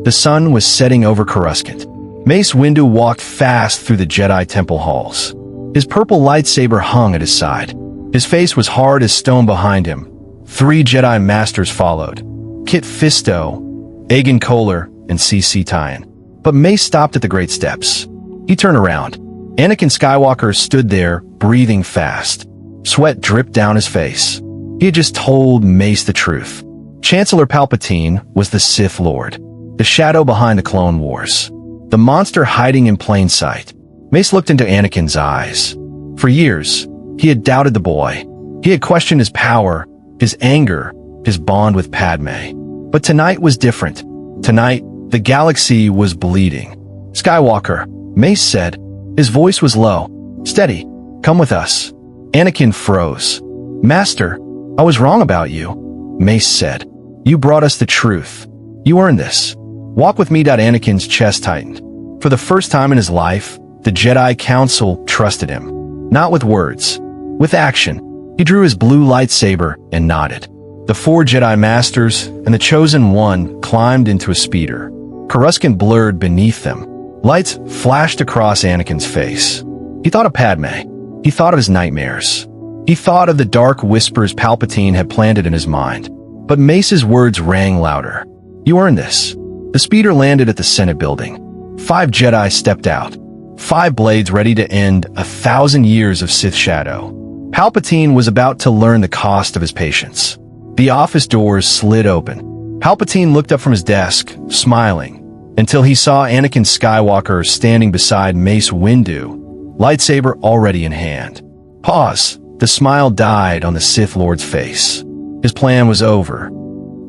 The sun was setting over Coruscant. Mace Windu walked fast through the Jedi temple halls. His purple lightsaber hung at his side. His face was hard as stone behind him. 3 Jedi Masters followed: Kit Fisto, Aegon Kohler, and C.C. Tyan. But Mace stopped at the Great Steps. He turned around. Anakin Skywalker stood there, breathing fast. Sweat dripped down his face. He had just told Mace the truth. Chancellor Palpatine was the Sith Lord, the shadow behind the Clone Wars, the monster hiding in plain sight. Mace looked into Anakin's eyes. For years, he had doubted the boy. He had questioned his power, his anger, his bond with Padme. But tonight was different. Tonight, the galaxy was bleeding. "Skywalker," Mace said. His voice was low. "Steady. Come with us." Anakin froze. "Master, I was wrong about you," Mace said. "You brought us the truth. You earned this. Walk with me." Anakin's chest tightened. For the first time in his life, the Jedi Council trusted him. Not with words, with action. He drew his blue lightsaber and nodded. The 4 Jedi Masters and the Chosen One climbed into a speeder. Coruscant blurred beneath them. Lights flashed across Anakin's face. He thought of Padme. He thought of his nightmares. He thought of the dark whispers Palpatine had planted in his mind. But Mace's words rang louder. "You earned this." The speeder landed at the Senate building. 5 Jedi stepped out. 5 blades ready to end 1,000 years of Sith shadow. Palpatine was about to learn the cost of his patience. The office doors slid open. Palpatine looked up from his desk, smiling, until he saw Anakin Skywalker standing beside Mace Windu, lightsaber already in hand. Pause. The smile died on the Sith Lord's face. His plan was over.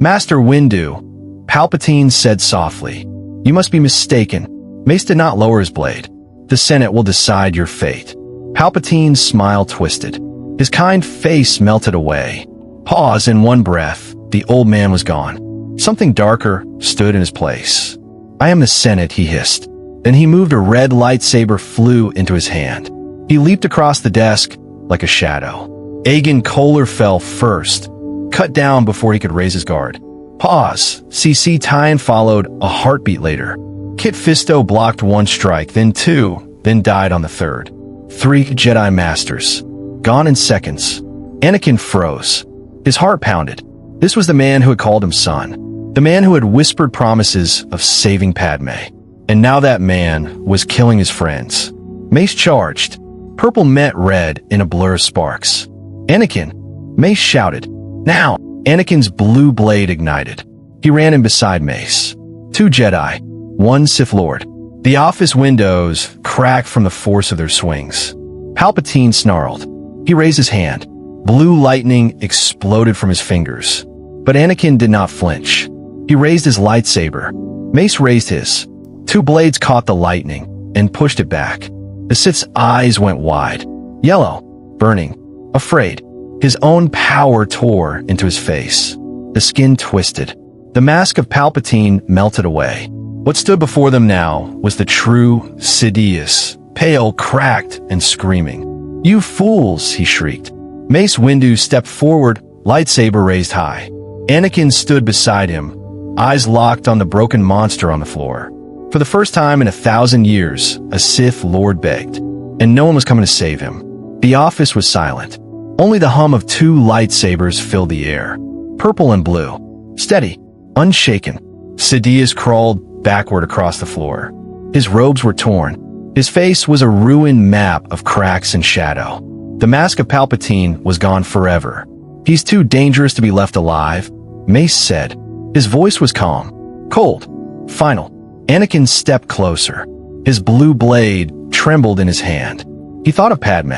"Master Windu," Palpatine said softly, "you must be mistaken." Mace did not lower his blade. "The Senate will decide your fate." Palpatine's smile twisted. His kind face melted away. Pause. In one breath, the old man was gone. Something darker stood in his place. "I am the Senate," he hissed. Then he moved. A red lightsaber flew into his hand. He leaped across the desk like a shadow. Aegon Kohler fell first, cut down before he could raise his guard. Pause. C.C. Tyan followed a heartbeat later. Kit Fisto blocked 1 strike, then 2, then died on the 3rd. 3 Jedi Masters, gone in seconds. Anakin froze. His heart pounded. This was the man who had called him son. The man who had whispered promises of saving Padme. And now that man was killing his friends. Mace charged. Purple met red in a blur of sparks. "Anakin!" Mace shouted. "Now!" Anakin's blue blade ignited. He ran in beside Mace. 2 Jedi, 1 Sith Lord. The office windows cracked from the force of their swings. Palpatine snarled. He raised his hand. Blue lightning exploded from his fingers. But Anakin did not flinch. He raised his lightsaber. Mace raised his. 2 blades caught the lightning and pushed it back. The Sith's eyes went wide. Yellow, burning, afraid. His own power tore into his face. The skin twisted. The mask of Palpatine melted away. What stood before them now was the true Sidious, pale, cracked, and screaming. "You fools!" he shrieked. Mace Windu stepped forward, lightsaber raised high. Anakin stood beside him, eyes locked on the broken monster on the floor. For the first time in 1,000 years, a Sith Lord begged, and no one was coming to save him. The office was silent. Only the hum of 2 lightsabers filled the air, purple and blue. Steady, unshaken. Sidious crawled backward across the floor. His robes were torn. His face was a ruined map of cracks and shadow. The mask of Palpatine was gone forever. "He's too dangerous to be left alive," Mace said. His voice was calm, cold, final. Anakin stepped closer. His blue blade trembled in his hand. He thought of Padme.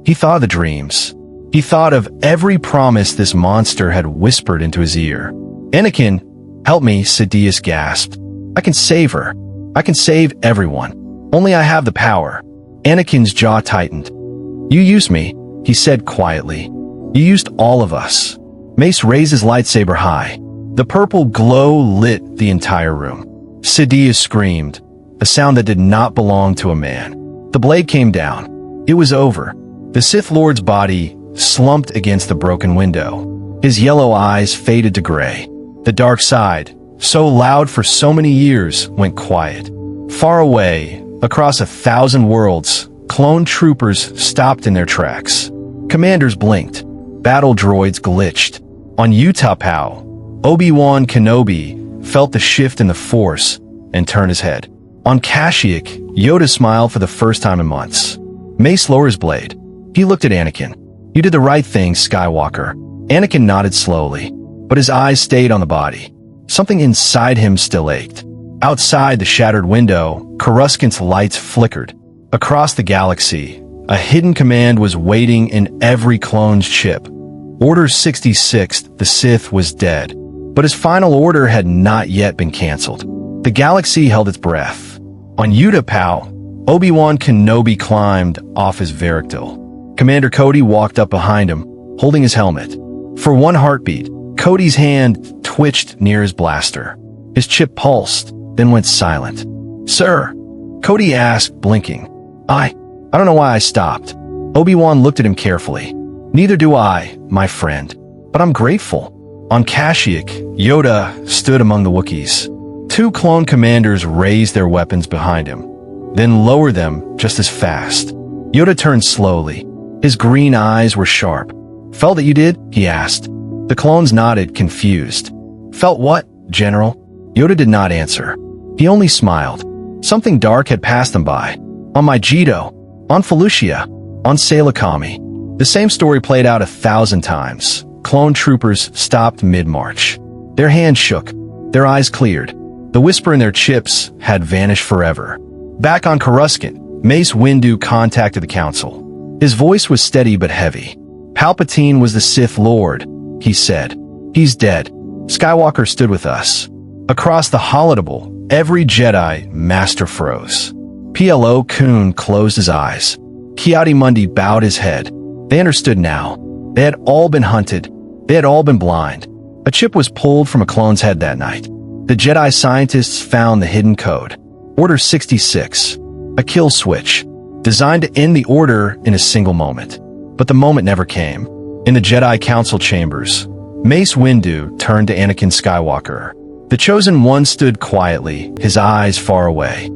He thought of the dreams. He thought of every promise this monster had whispered into his ear. "Anakin, help me," Sidious gasped. "I can save her. I can save everyone. Only I have the power." Anakin's jaw tightened. "You used me," he said quietly. "You used all of us." Mace raised his lightsaber high. The purple glow lit the entire room. Sidious screamed, a sound that did not belong to a man. The blade came down. It was over. The Sith Lord's body slumped against the broken window. His yellow eyes faded to gray. The dark side, so loud for so many years, went quiet. Far away, across 1,000 worlds, clone troopers stopped in their tracks. Commanders blinked. Battle droids glitched. On Utapau, Obi-Wan Kenobi felt the shift in the Force and turned his head. On Kashyyyk, Yoda smiled for the first time in months. Mace lowered his blade. He looked at Anakin. "You did the right thing, Skywalker." Anakin nodded slowly, but his eyes stayed on the body. Something inside him still ached. Outside the shattered window, Coruscant's lights flickered. Across the galaxy, a hidden command was waiting in every clone's chip. Order 66, the Sith, was dead, but his final order had not yet been cancelled. The galaxy held its breath. On Utapau, Obi-Wan Kenobi climbed off his Varictyl. Commander Cody walked up behind him, holding his helmet. For one heartbeat, Cody's hand twitched near his blaster. His chip pulsed, then went silent. "Sir?" Cody asked, blinking. I don't know why I stopped." Obi-Wan looked at him carefully. "Neither do I, my friend, but I'm grateful." On Kashyyyk, Yoda stood among the Wookiees. Two clone commanders raised their weapons behind him, then lowered them just as fast. Yoda turned slowly. His green eyes were sharp. "Felt that you did?" he asked. The clones nodded, confused. "Felt what, General?" Yoda did not answer. He only smiled. Something dark had passed them by. On Mygeeto, on Felucia, on Salakami. The same story played out 1,000 times. Clone troopers stopped mid-march. Their hands shook. Their eyes cleared. The whisper in their chips had vanished forever. Back on Coruscant, Mace Windu contacted the Council. His voice was steady but heavy. "Palpatine was the Sith Lord," he said. "He's dead. Skywalker stood with us." Across the holodeble, every Jedi Master froze. Plo Koon closed his eyes. Ki-Adi-Mundi bowed his head. They understood now. They had all been hunted. They had all been blind. A chip was pulled from a clone's head that night. The Jedi scientists found the hidden code. Order 66. A kill switch, designed to end the Order in a single moment. But the moment never came. In the Jedi Council chambers, Mace Windu turned to Anakin Skywalker. The Chosen One stood quietly, his eyes far away.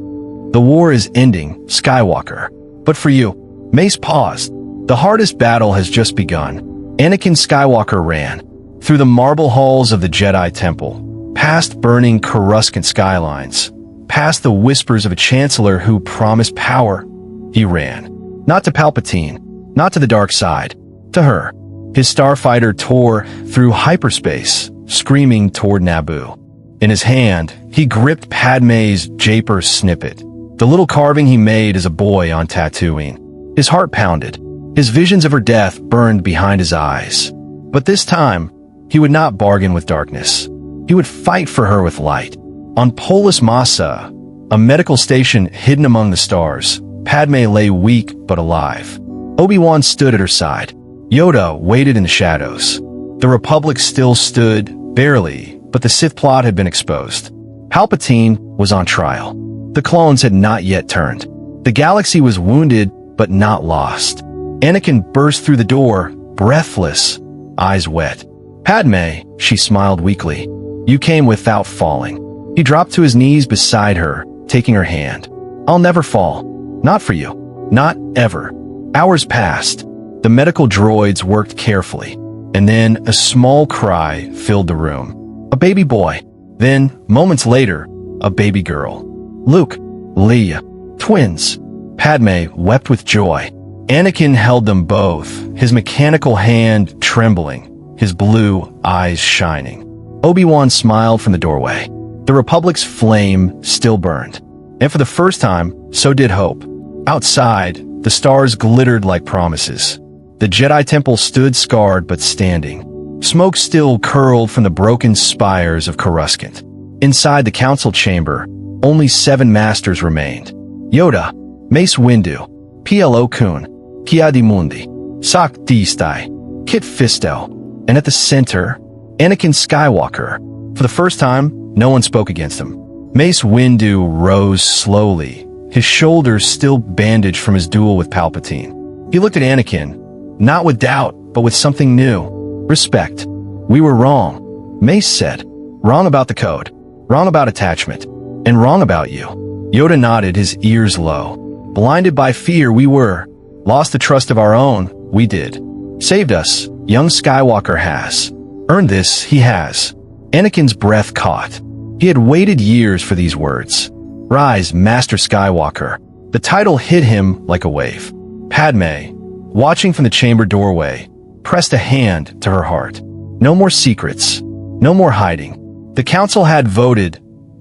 "The war is ending, Skywalker. But for you." Mace paused. "The hardest battle has just begun." Anakin Skywalker ran. Through the marble halls of the Jedi Temple, past burning Coruscant skylines, past the whispers of a Chancellor who promised power. He ran. Not to Palpatine, not to the dark side, to her. His starfighter tore through hyperspace, screaming toward Naboo. In his hand, he gripped Padme's Japer snippet, the little carving he made as a boy on Tatooine. His heart pounded. His visions of her death burned behind his eyes. But this time, he would not bargain with darkness. He would fight for her with light. On Polis Massa, a medical station hidden among the stars, Padme lay weak but alive. Obi-Wan stood at her side. Yoda waited in the shadows. The Republic still stood, barely, but the Sith plot had been exposed. Palpatine was on trial. The clones had not yet turned. The galaxy was wounded but not lost. Anakin burst through the door, breathless, eyes wet. "Padme," she smiled weakly. "You came without falling." He dropped to his knees beside her, taking her hand. "I'll never fall. Not for you. Not ever." Hours passed. The medical droids worked carefully. And then a small cry filled the room. A baby boy. Then, moments later, a baby girl. Luke, Leia, twins. Padme wept with joy. Anakin held them both, his mechanical hand trembling, his blue eyes shining. Obi-Wan smiled from the doorway. The Republic's flame still burned. And for the first time, so did hope. Outside, the stars glittered like promises. The Jedi Temple stood scarred but standing. Smoke still curled from the broken spires of Coruscant. Inside the council chamber, only 7 masters remained. Yoda, Mace Windu, Plo Koon, Ki-Adi-Mundi, Sak Distai, Kit Fisto, and at the center, Anakin Skywalker. For the first time, no one spoke against him. Mace Windu rose slowly, his shoulders still bandaged from his duel with Palpatine. He looked at Anakin, not with doubt, but with something new. Respect. "We were wrong," Mace said. "Wrong about the code. Wrong about attachment. And wrong about you. Yoda nodded, his ears low. Blinded by fear, we were. Lost the trust of our own, we did. Saved us, young Skywalker has. Earned this, he has. Anakin's breath caught. He had waited years for these words. Rise, Master Skywalker. The title hit him like a wave. Padme, watching from the chamber doorway, pressed a hand to her heart. No more secrets. No more hiding. The council had voted.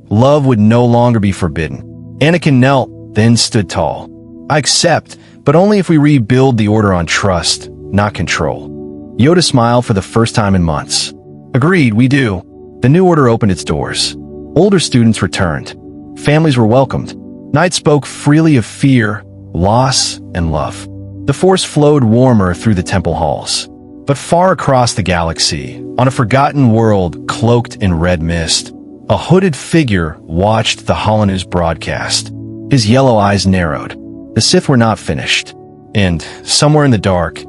Love would no longer be forbidden. Anakin knelt, then stood tall. I accept, but only if we rebuild the Order on trust, not control. Yoda smiled for the first time in months. Agreed, we do. The new Order opened its doors. Older students returned. Families were welcomed. Knights spoke freely of fear, loss, and love. The Force flowed warmer through the temple halls. But far across the galaxy, on a forgotten world cloaked in red mist, a hooded figure watched the Holonews broadcast. His yellow eyes narrowed. The Sith were not finished. And, somewhere in the dark,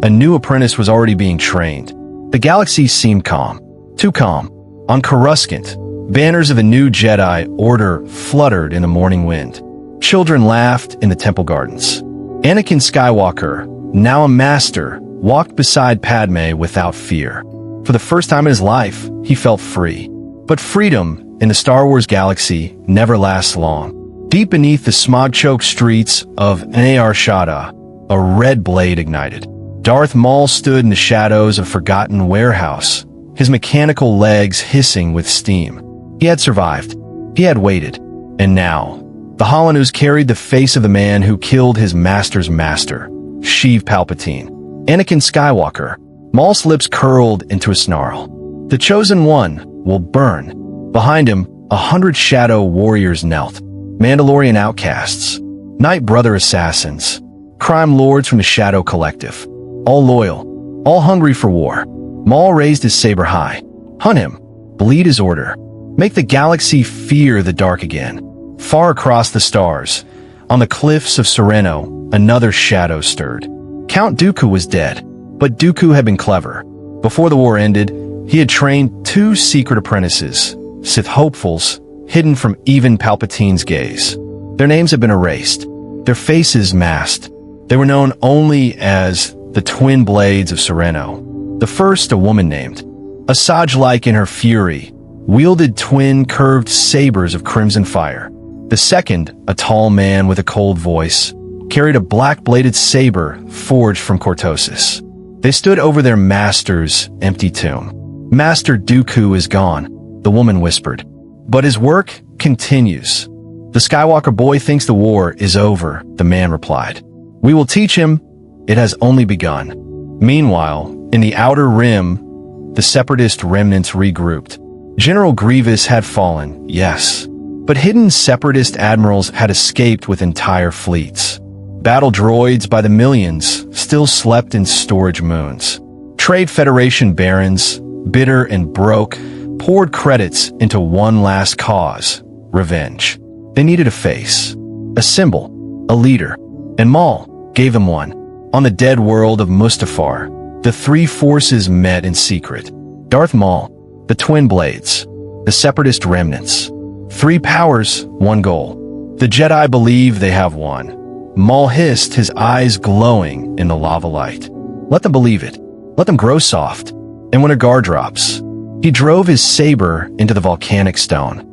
a new apprentice was already being trained. The galaxy seemed calm. Too calm. On Coruscant, banners of a new Jedi Order fluttered in the morning wind. Children laughed in the temple gardens. Anakin Skywalker, now a master, walked beside Padme without fear. For the first time in his life, he felt free. But freedom, in the Star Wars galaxy, never lasts long. Deep beneath the smog-choked streets of Nar Shaddaa, a red blade ignited. Darth Maul stood in the shadows of a forgotten warehouse, his mechanical legs hissing with steam. He had survived. He had waited. And now, the Holonews carried the face of the man who killed his master's master, Sheev Palpatine. Anakin Skywalker. Maul's lips curled into a snarl. The Chosen One will burn. Behind him, 100 shadow warriors knelt. Mandalorian outcasts, Night Brother assassins, crime lords from the Shadow Collective. All loyal, all hungry for war. Maul raised his saber high. Hunt him. Bleed his order. Make the galaxy fear the dark again. Far across the stars, on the cliffs of Sereno, another shadow stirred. Count Dooku was dead, but Dooku had been clever. Before the war ended, he had trained 2 secret apprentices, Sith hopefuls, hidden from even Palpatine's gaze. Their names had been erased, their faces masked. They were known only as the Twin Blades of Sereno. The first, a woman named Asajj-like in her fury, wielded twin curved sabers of crimson fire. The second, a tall man with a cold voice, carried a black-bladed saber forged from Cortosis. They stood over their master's empty tomb. Master Dooku is gone, the woman whispered. But his work continues. The Skywalker boy thinks the war is over, the man replied. We will teach him. It has only begun. Meanwhile, in the Outer Rim, the Separatist remnants regrouped. General Grievous had fallen, yes. But hidden Separatist admirals had escaped with entire fleets. Battle droids by the millions still slept in storage moons. Trade Federation barons, bitter and broke, poured credits into one last cause, revenge. They needed a face, a symbol, a leader, and Maul gave them one. On the dead world of Mustafar, the 3 forces met in secret. Darth Maul, the Twin Blades, the Separatist remnants. 3 powers, 1 goal. The Jedi believe they have won. Maul hissed, his eyes glowing in the lava light. Let them believe it. Let them grow soft. And when a guard drops, he drove his saber into the volcanic stone.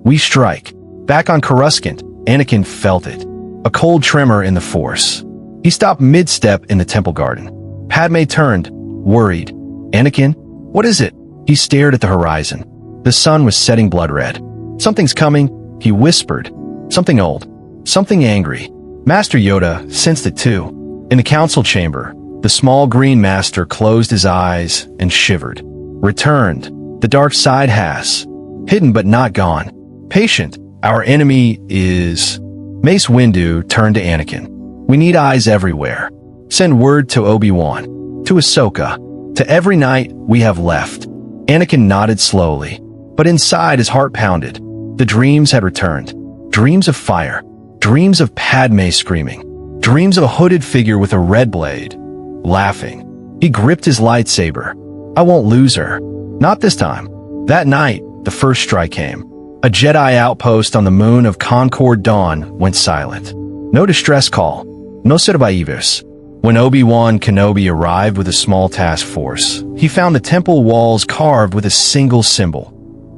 We strike. Back on Coruscant, Anakin felt it. A cold tremor in the Force. He stopped mid-step in the temple garden. Padme turned, worried. Anakin, what is it? He stared at the horizon. The sun was setting blood red. Something's coming, he whispered. Something old. Something angry. Master Yoda sensed it too. In the council chamber, the small green master closed his eyes and shivered. Returned. The dark side has. Hidden but not gone. Patient. Our enemy is... Mace Windu turned to Anakin. We need eyes everywhere. Send word to Obi-Wan. To Ahsoka. To every knight we have left. Anakin nodded slowly. But inside his heart pounded. The dreams had returned. Dreams of fire. Dreams of Padme screaming. Dreams of a hooded figure with a red blade. Laughing. He gripped his lightsaber. I won't lose her. Not this time. That night, the first strike came. A Jedi outpost on the moon of Concord Dawn went silent. No distress call, no survivors. When Obi-Wan Kenobi arrived with a small task force, he found the temple walls carved with a single symbol,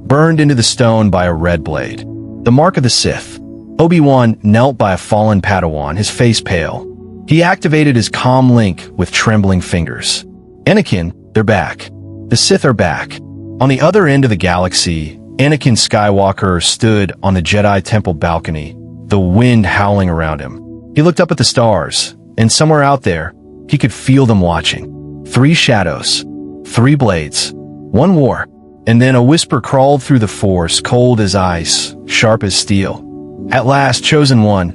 burned into the stone by a red blade. The mark of the Sith. Obi-Wan knelt by a fallen Padawan, his face pale. He activated his comm link with trembling fingers. Anakin, they're back. The Sith are back. On the other end of the galaxy, Anakin Skywalker stood on the Jedi Temple balcony, the wind howling around him. He looked up at the stars, and somewhere out there, he could feel them watching. 3 shadows, 3 blades, 1 war, and then a whisper crawled through the Force, cold as ice, sharp as steel. At last, Chosen One,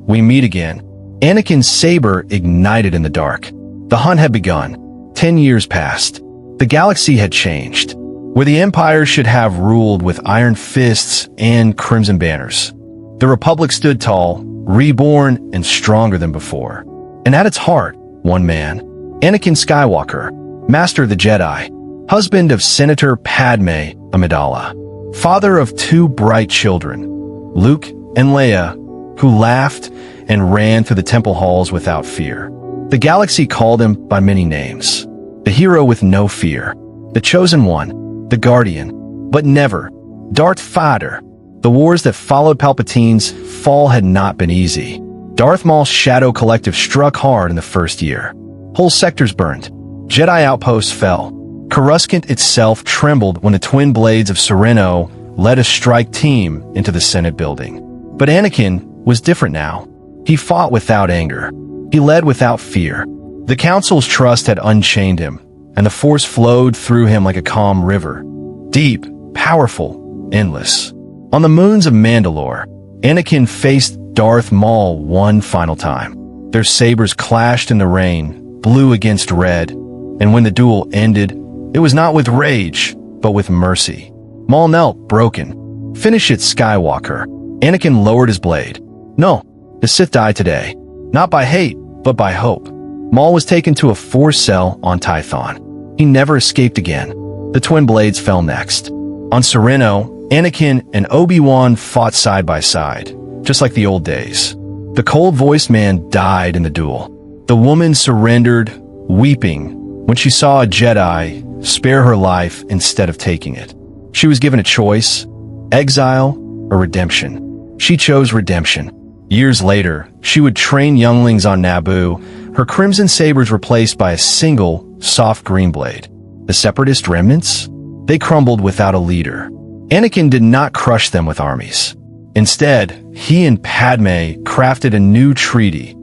we meet again. Anakin's saber ignited in the dark. The hunt had begun. 10 years passed. The galaxy had changed. Where the Empire should have ruled with iron fists and crimson banners, the Republic stood tall, reborn and stronger than before. And at its heart, one man, Anakin Skywalker, Master of the Jedi, husband of Senator Padme Amidala, father of 2 bright children, Luke and Leia, who laughed and ran through the temple halls without fear. The galaxy called him by many names. The hero with no fear, the chosen one, the guardian, but never, Darth Vaapad. The wars that followed Palpatine's fall had not been easy. Darth Maul's Shadow Collective struck hard in the first year. Whole sectors burned. Jedi outposts fell. Coruscant itself trembled when the twin blades of Sereno led a strike team into the Senate building. But Anakin was different now. He fought without anger. He led without fear. The Council's trust had unchained him, and the Force flowed through him like a calm river. Deep, powerful, endless. On the moons of Mandalore, Anakin faced Darth Maul one final time. Their sabers clashed in the rain, blue against red, and when the duel ended, it was not with rage, but with mercy. Maul knelt, broken. "Finish it, Skywalker." Anakin lowered his blade. "No, the Sith died today. Not by hate, but by hope." Maul was taken to a Force cell on Tython. He never escaped again. The twin blades fell next. On Sereno, Anakin and Obi-Wan fought side by side, just like the old days. The cold-voiced man died in the duel. The woman surrendered, weeping, when she saw a Jedi spare her life instead of taking it. She was given a choice, exile or redemption. She chose redemption. Years later, she would train younglings on Naboo, her crimson sabers replaced by a single, soft green blade. The Separatist remnants? They crumbled without a leader. Anakin did not crush them with armies. Instead, he and Padme crafted a new treaty,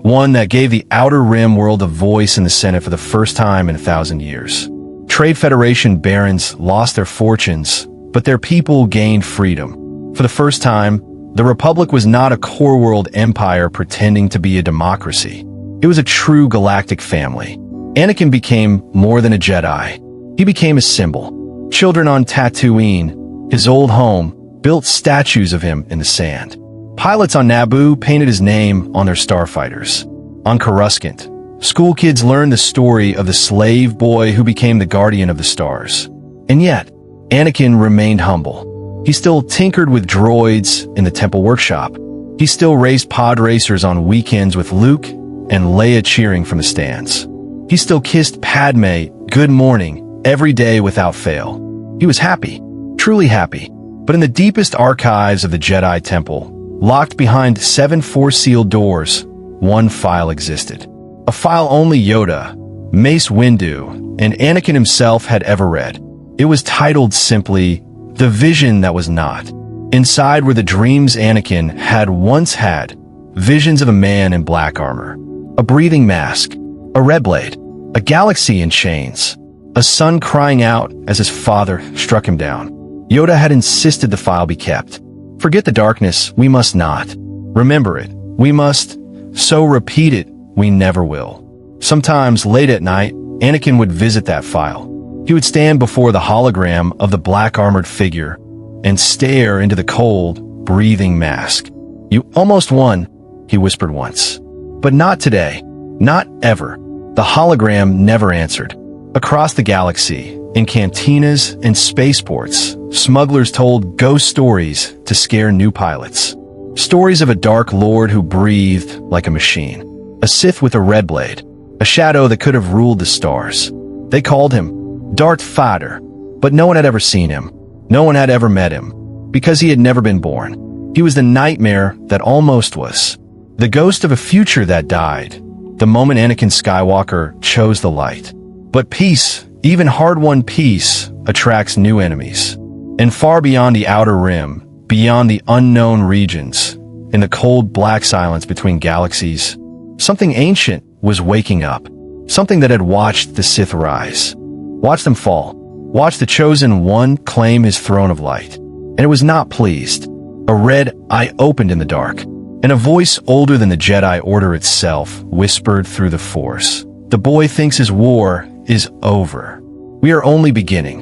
one that gave the Outer Rim world a voice in the Senate for the first time in 1,000 years. Trade Federation barons lost their fortunes, but their people gained freedom. For the first time, the Republic was not a core world empire pretending to be a democracy. It was a true galactic family. Anakin became more than a Jedi. He became a symbol. Children on Tatooine, his old home, built statues of him in the sand. Pilots on Naboo painted his name on their starfighters. On Coruscant, school kids learned the story of the slave boy who became the guardian of the stars. And yet, Anakin remained humble. He still tinkered with droids in the temple workshop. He still raced pod racers on weekends with Luke and Leia cheering from the stands. He still kissed Padme good morning every day without fail. He was happy, truly happy. But in the deepest archives of the Jedi Temple, locked behind 7 Force-sealed doors, one file existed. A file only Yoda, Mace Windu, and Anakin himself had ever read. It was titled simply, "The Vision That Was Not." Inside were the dreams Anakin had once had, visions of a man in black armor, a breathing mask, a red blade, a galaxy in chains, a son crying out as his father struck him down. Yoda had insisted the file be kept. Forget the darkness, we must not. Remember it, we must. So repeat it, we never will. Sometimes, late at night, Anakin would visit that file. He would stand before the hologram of the black-armored figure and stare into the cold, breathing mask. "You almost won," he whispered once. But not today. Not ever. The hologram never answered. Across the galaxy, in cantinas and spaceports, smugglers told ghost stories to scare new pilots. Stories of a dark lord who breathed like a machine. A Sith with a red blade. A shadow that could have ruled the stars. They called him Darth Vader, but no one had ever seen him. No one had ever met him, because he had never been born. He was the nightmare that almost was. The ghost of a future that died, the moment Anakin Skywalker chose the light. But peace, even hard-won peace, attracts new enemies. And far beyond the outer rim, beyond the unknown regions, in the cold black silence between galaxies, something ancient was waking up. Something that had watched the Sith rise. Watched them fall. Watched the Chosen One claim his throne of light. And it was not pleased. A red eye opened in the dark, and a voice older than the Jedi Order itself whispered through the Force. The boy thinks his war is over. We are only beginning.